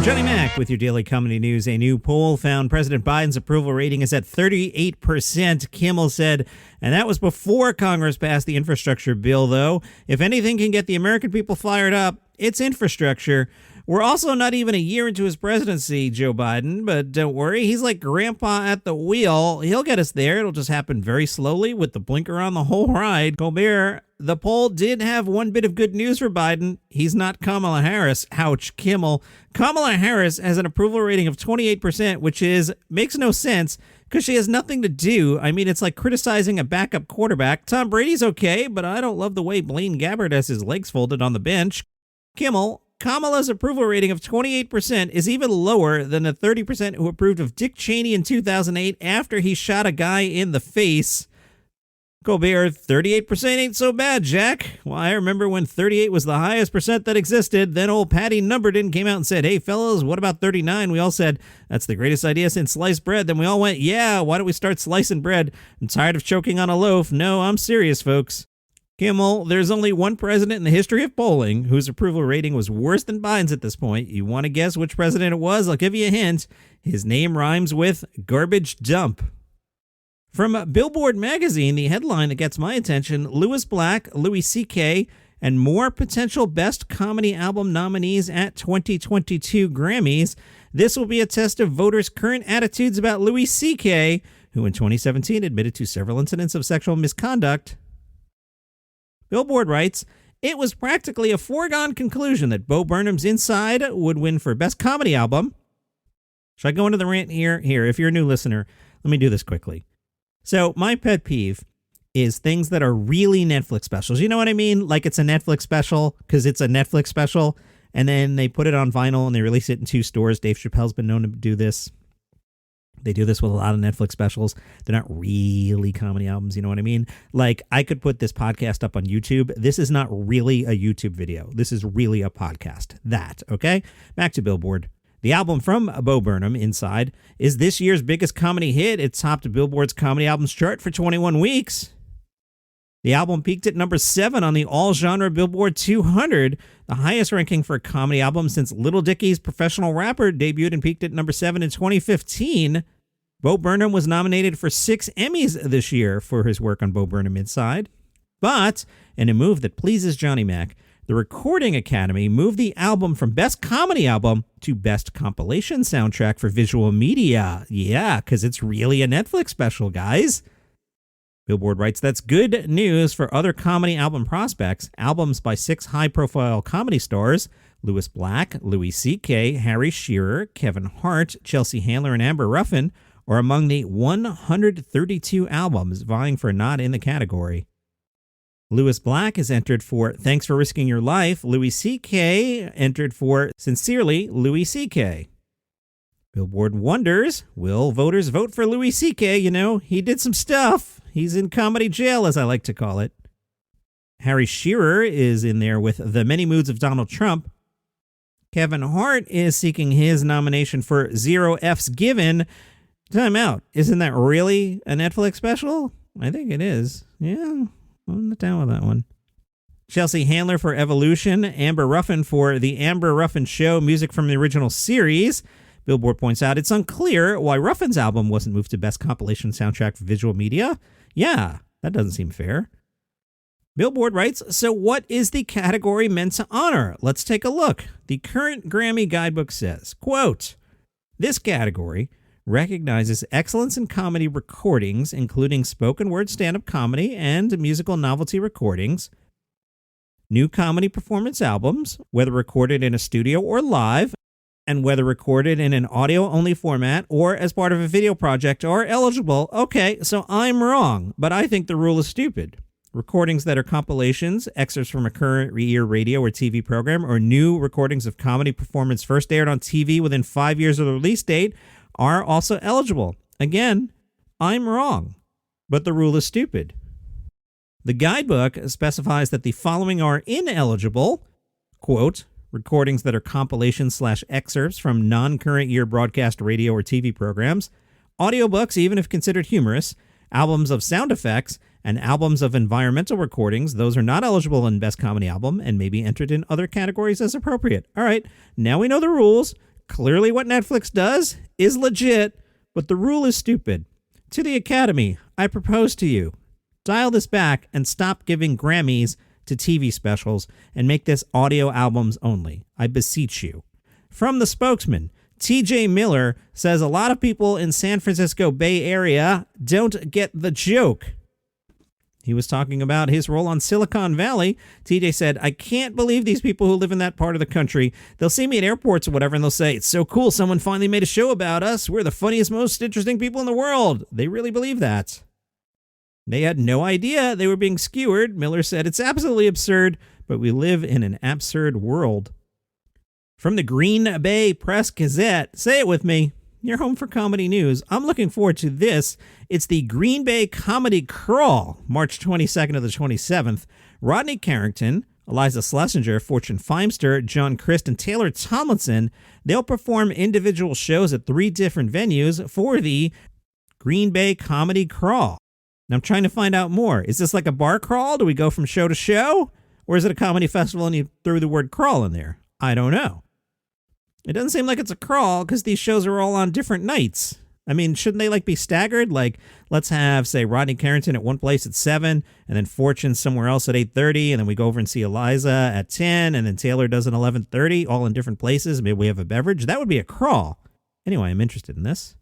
Johnny Mac with your daily comedy news. A new poll found President Biden's approval rating is at 38%, Kimmel said, and that was before Congress passed the infrastructure bill, though. If anything can get the American people fired up, it's infrastructure. We're also not even a year into his presidency, Joe Biden, but don't worry, he's like grandpa at the wheel. He'll get us there. It'll just happen very slowly with the blinker on the whole ride. Colbert, the poll did have one bit of good news for Biden. He's not Kamala Harris. Ouch, Kimmel. Kamala Harris has an approval rating of 28%, which makes no sense because she has nothing to do. I mean, it's like criticizing a backup quarterback. Tom Brady's okay, but I don't love the way Blaine Gabbert has his legs folded on the bench. Kimmel, Kamala's approval rating of 28% is even lower than the 30% who approved of Dick Cheney in 2008 after he shot a guy in the face. Colbert, 38% ain't so bad, Jack. Well, I remember when 38 was the highest percent that existed. Then old Patty Numberton came out and said, hey, fellas, what about 39? We all said, that's the greatest idea since sliced bread. Then we all went, yeah, why don't we start slicing bread? I'm tired of choking on a loaf. No, I'm serious, folks. Kimmel, there's only one president in the history of polling whose approval rating was worse than Biden's at this point. You want to guess which president it was? I'll give you a hint. His name rhymes with garbage dump. From Billboard magazine, the headline that gets my attention, Louis Black, Louis C.K., and more potential Best Comedy Album nominees at 2022 Grammys. This will be a test of voters' current attitudes about Louis C.K., who in 2017 admitted to several incidents of sexual misconduct. Billboard writes, it was practically a foregone conclusion that Bo Burnham's Inside would win for Best Comedy Album. Should I go into the rant here? Here, if you're a new listener, let me do this quickly. So my pet peeve is things that are really Netflix specials. You know what I mean? Like it's a Netflix special because it's a Netflix special, and then they put it on vinyl and they release it in 2 stores. Dave Chappelle's been known to do this. They do this with a lot of Netflix specials. They're not really comedy albums, you know what I mean? Like, I could put this podcast up on YouTube. This is not really a YouTube video. This is really a podcast. Okay? Back to Billboard. The album from Bo Burnham, Inside, is this year's biggest comedy hit. It topped Billboard's comedy albums chart for 21 weeks. The album peaked at number 7 on the all-genre Billboard 200, the highest ranking for a comedy album since Little Dicky's Professional Rapper debuted and peaked at number 7 in 2015. Bo Burnham was nominated for 6 Emmys this year for his work on Bo Burnham Inside. But, in a move that pleases Johnny Mac, the Recording Academy moved the album from Best Comedy Album to Best Compilation Soundtrack for Visual Media. Yeah, because it's really a Netflix special, guys. Billboard writes, that's good news for other comedy album prospects. Albums by 6 high-profile comedy stars, Louis Black, Louis C.K., Harry Shearer, Kevin Hart, Chelsea Handler, and Amber Ruffin, are among the 132 albums vying for a nod in the category. Louis Black is entered for Thanks for Risking Your Life. Louis C.K. entered for Sincerely, Louis C.K. Billboard wonders, will voters vote for Louis C.K.? You know, he did some stuff. He's in comedy jail, as I like to call it. Harry Shearer is in there with The Many Moods of Donald Trump. Kevin Hart is seeking his nomination for Zero F's Given. Time out. Isn't that really a Netflix special? I think it is. Yeah. I'm not down with that one. Chelsea Handler for Evolution, Amber Ruffin for The Amber Ruffin Show, music from the original series. Billboard points out it's unclear why Ruffin's album wasn't moved to Best Compilation Soundtrack for Visual Media. Yeah, that doesn't seem fair. Billboard writes, so what is the category meant to honor? Let's take a look. The current Grammy guidebook says, quote, this category recognizes excellence in comedy recordings, including spoken word stand-up comedy and musical novelty recordings, new comedy performance albums, whether recorded in a studio or live, and whether recorded in an audio-only format or as part of a video project are eligible. Okay, so I'm wrong, but I think the rule is stupid. Recordings that are compilations, excerpts from a current year radio or TV program, or new recordings of comedy performance first aired on TV within 5 years of the release date are also eligible. Again, I'm wrong, but the rule is stupid. The guidebook specifies that the following are ineligible, quote, recordings that are compilations/excerpts from non-current year broadcast radio or TV programs, audiobooks, even if considered humorous, albums of sound effects, and albums of environmental recordings. Those are not eligible in Best Comedy Album and may be entered in other categories as appropriate. All right, now we know the rules. Clearly what Netflix does is legit, but the rule is stupid. To the Academy, I propose to you, dial this back and stop giving Grammys to TV specials and make this audio albums only. I beseech you. From the spokesman, TJ Miller says a lot of people in San Francisco Bay Area don't get the joke. He was talking about his role on Silicon Valley. TJ said, I can't believe these people who live in that part of the country. They'll see me at airports or whatever, and they'll say, it's so cool, someone finally made a show about us. We're the funniest, most interesting people in the world. They really believe that. They had no idea they were being skewered. Miller said, it's absolutely absurd, but we live in an absurd world. From the Green Bay Press Gazette, say it with me. You're home for comedy news. I'm looking forward to this. It's the Green Bay Comedy Crawl, March 22nd to the 27th. Rodney Carrington, Iliza Shlesinger, Fortune Feimster, John Crist, and Taylor Tomlinson, they'll perform individual shows at 3 different venues for the Green Bay Comedy Crawl. Now I'm trying to find out more. Is this like a bar crawl? Do we go from show to show? Or is it a comedy festival and you threw the word crawl in there? I don't know. It doesn't seem like it's a crawl because these shows are all on different nights. I mean, shouldn't they be staggered? Like, let's have, say, Rodney Carrington at one place at 7, and then Fortune somewhere else at 8:30, and then we go over and see Iliza at 10, and then Taylor does an 11:30, all in different places. Maybe we have a beverage. That would be a crawl. Anyway, I'm interested in this.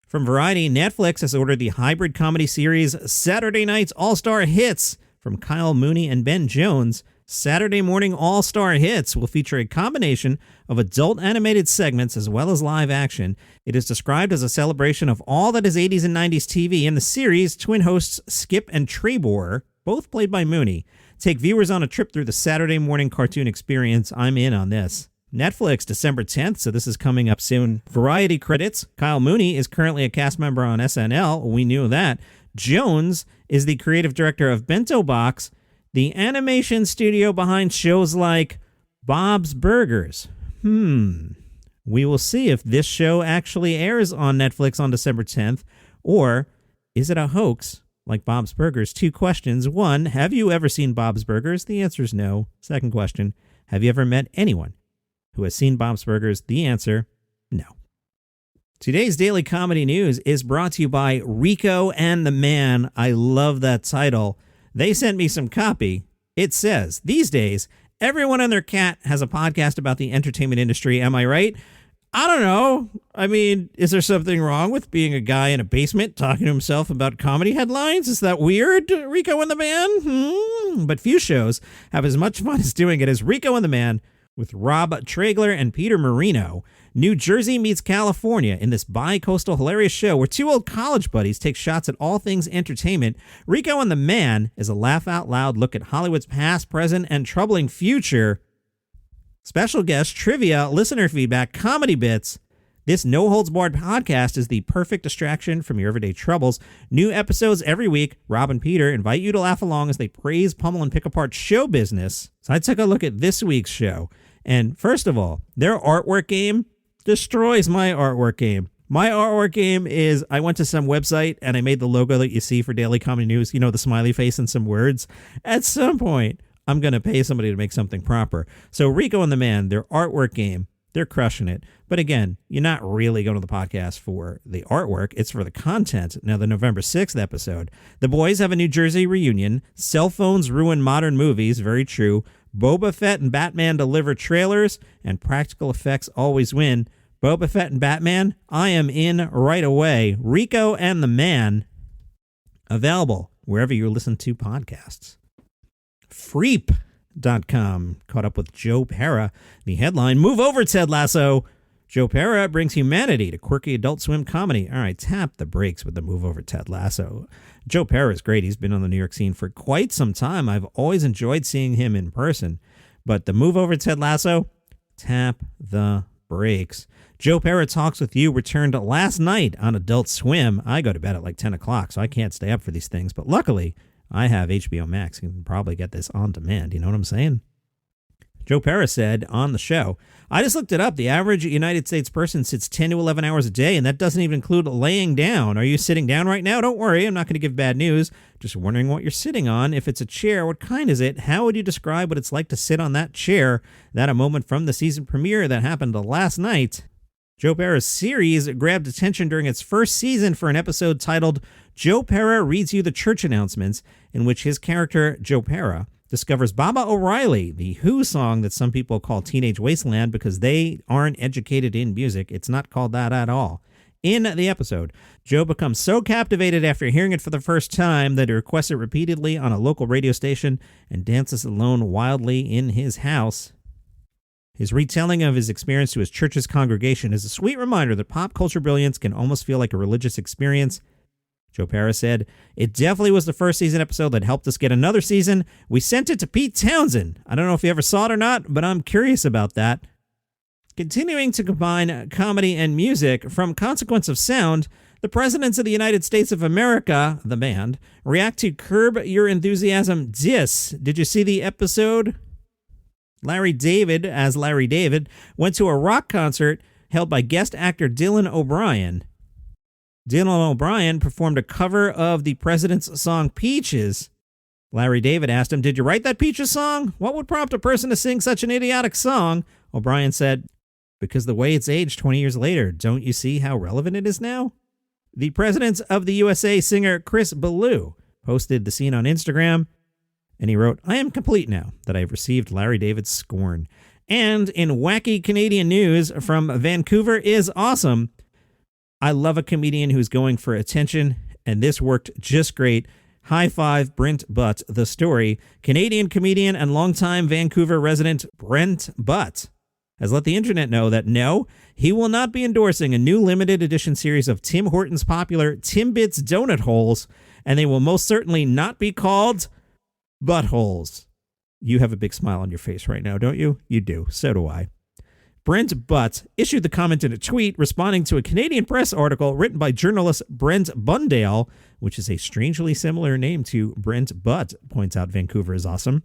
From Variety, Netflix has ordered the hybrid comedy series Saturday Night's All-Star Hits from Kyle Mooney and Ben Jones. Saturday Morning All-Star Hits will feature a combination of adult animated segments as well as live action. It is described as a celebration of all that is 80s and 90s TV. In the series, twin hosts Skip and Trebor, both played by Mooney, take viewers on a trip through the Saturday morning cartoon experience. I'm in on this. Netflix, December 10th, so this is coming up soon. Variety credits. Kyle Mooney is currently a cast member on SNL. We knew that. Jones is the creative director of Bento Box, the animation studio behind shows like Bob's Burgers. We will see if this show actually airs on Netflix on December 10th, or is it a hoax like Bob's Burgers? 2 questions. 1, have you ever seen Bob's Burgers? The answer is no. Second question, have you ever met anyone who has seen Bob's Burgers? The answer, no. Today's Daily Comedy News is brought to you by Rico and the Man. I love that title. They sent me some copy. It says, these days, everyone and their cat has a podcast about the entertainment industry. Am I right? I don't know. I mean, is there something wrong with being a guy in a basement talking to himself about comedy headlines? Is that weird, Rico and the Man? But few shows have as much fun as doing it as Rico and the Man with Rob Traegler and Peter Marino. New Jersey meets California in this bi-coastal hilarious show where 2 old college buddies take shots at all things entertainment. Rico and the Man is a laugh-out-loud look at Hollywood's past, present, and troubling future. Special guests, trivia, listener feedback, comedy bits. This no-holds-barred podcast is the perfect distraction from your everyday troubles. New episodes every week. Rob and Peter invite you to laugh along as they praise, pummel, and pick apart show business. So I took a look at this week's show. And first of all, their artwork game destroys my artwork game. My artwork game is I went to some website and I made the logo that you see for Daily Comedy News, you know, the smiley face and some words. At some point, I'm going to pay somebody to make something proper. So Rico and the Man, their artwork game, they're crushing it. But again, you're not really going to the podcast for the artwork. It's for the content. Now, the November 6th episode, the boys have a New Jersey reunion. Cell phones ruin modern movies. Very true. Boba Fett and Batman deliver trailers, and practical effects always win. Boba Fett and Batman, I am in right away. Rico and the Man, available wherever you listen to podcasts. Freep.com caught up with Joe Pera. The headline, move over, Ted Lasso. Joe Pera brings humanity to quirky Adult Swim comedy. All right, tap the brakes with the move over, Ted Lasso. Joe Pera is great. He's been on the New York scene for quite some time. I've always enjoyed seeing him in person. But the move over, Ted Lasso, tap the brakes. Joe Pera Talks With You returned last night on Adult Swim. I go to bed at like 10 o'clock, so I can't stay up for these things. But luckily, I have HBO Max and can probably get this on demand. You know what I'm saying? Joe Pera said on the show, I just looked it up. The average United States person sits 10 to 11 hours a day, and that doesn't even include laying down. Are you sitting down right now? Don't worry. I'm not going to give bad news. Just wondering what you're sitting on. If it's a chair, what kind is it? How would you describe what it's like to sit on that chair? That a moment from the season premiere that happened last night. Joe Pera's series grabbed attention during its first season for an episode titled Joe Pera Reads You the Church Announcements, in which his character, Joe Pera, discovers Baba O'Reilly, the Who song that some people call Teenage Wasteland because they aren't educated in music. It's not called that at all. In the episode, Joe becomes so captivated after hearing it for the first time that he requests it repeatedly on a local radio station and dances alone wildly in his house. His retelling of his experience to his church's congregation is a sweet reminder that pop culture brilliance can almost feel like a religious experience. Joe Pera said, "It definitely was the first season episode that helped us get another season. We sent it to Pete Townsend. I don't know if you ever saw it or not, but I'm curious about that." Continuing to combine comedy and music, from Consequence of Sound, the Presidents of the United States of America, the band, react to Curb Your Enthusiasm Diss. Did you see the episode? Larry David, as Larry David, went to a rock concert held by guest actor Dylan O'Brien. Dylan O'Brien performed a cover of the President's song Peaches. Larry David asked him, "Did you write that Peaches song? What would prompt a person to sing such an idiotic song?" O'Brien said, "Because the way it's aged 20 years later, don't you see how relevant it is now?" The Presidents of the USA singer Chris Ballou posted the scene on Instagram, and he wrote, "I am complete now that I have received Larry David's scorn." And in wacky Canadian news from Vancouver is awesome. I love a comedian who's going for attention, and this worked just great. High five, Brent Butt, the story. Canadian comedian and longtime Vancouver resident Brent Butt has let the internet know that no, he will not be endorsing a new limited edition series of Tim Horton's popular Timbits donut holes, and they will most certainly not be called buttholes. You have a big smile on your face right now, don't you? You do. So do I. Brent Butt issued the comment in a tweet responding to a Canadian press article written by journalist Brent Bundale, which is a strangely similar name to Brent Butt, points out Vancouver is awesome.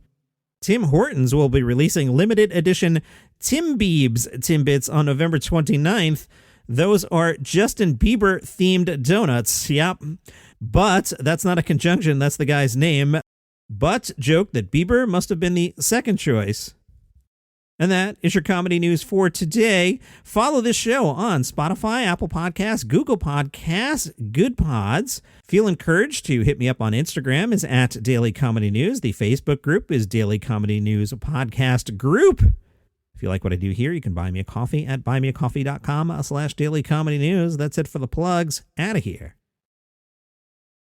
Tim Hortons will be releasing limited edition Timbiebs Timbits on November 29th. Those are Justin Bieber-themed donuts. Yep. But that's not a conjunction. That's the guy's name. Butt joked that Bieber must have been the second choice. And that is your comedy news for today. Follow this show on Spotify, Apple Podcasts, Google Podcasts, Good Pods. Feel encouraged to hit me up on Instagram is at Daily Comedy News. The Facebook group is Daily Comedy News Podcast Group. If you like what I do here, you can buy me a coffee at buymeacoffee.com/Daily Comedy News. That's it for the plugs. Out of here.